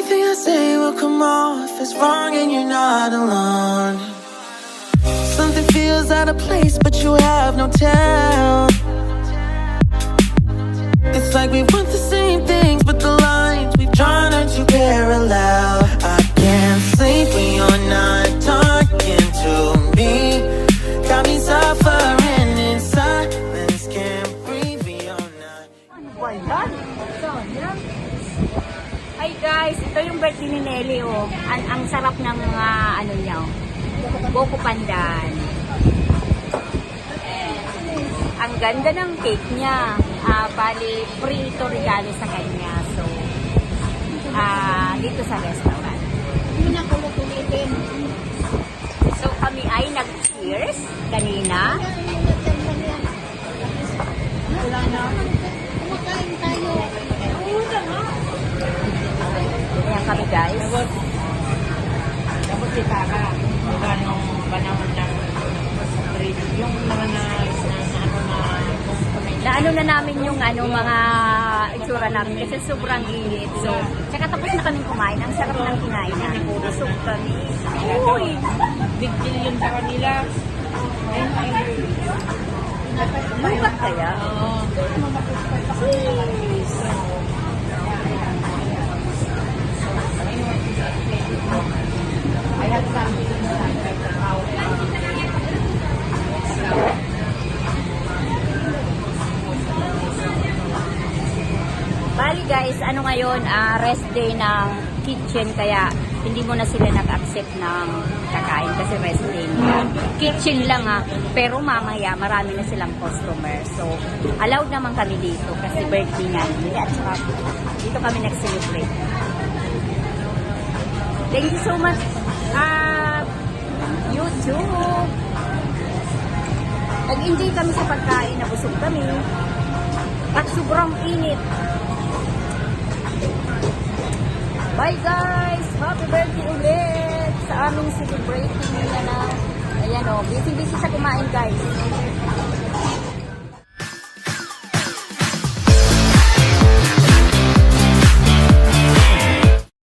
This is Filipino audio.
Anything I say will come off as wrong and you're not alone. Something feels out of place but you have no tell. It's like we want the same things but the lines we've drawn are too parallel. I can't sleep when you're not talking to me. Got me suffering in silence. Can't breathe when you're not. Hi guys, ito yung birthday ni Nelly oh. Ang sarap ng mga ano niya oh. Buko pandan. Ang ganda ng cake niya. Bali, free ito regalo sa kanya. So, dito sa restaurant. So, kami ay nag-cheers kanina. Wala na. Kumakain tayo. Ayan kami guys. Tapos si Tara, nung panahon ng yung mga na ano na namin yung ano mga itsura namin kasi sobrang init. So, tsaka tapos na kaming kumain. Ang sarap ng kinain namin. Busog kami. Uy! big deal yun sa kanila. Lubat kaya? Oo. I have something Bali guys, ano ngayon, rest day ng kitchen kaya hindi mo na sila nag-accept ng kakain kasi rest day nila. Kitchen lang pero mamaya marami na silang customer. So, allowed naman kami dito kasi birthday nga nila at saka dito kami nag-celebrate. Thank you so much, YouTube! Nag-enjoy kami sa pagkain, nabusog kami. At sobrang init. Bye guys! Happy birthday ulit sa aming celebrating nila na. Ayan o, busy-busy sa kumain guys.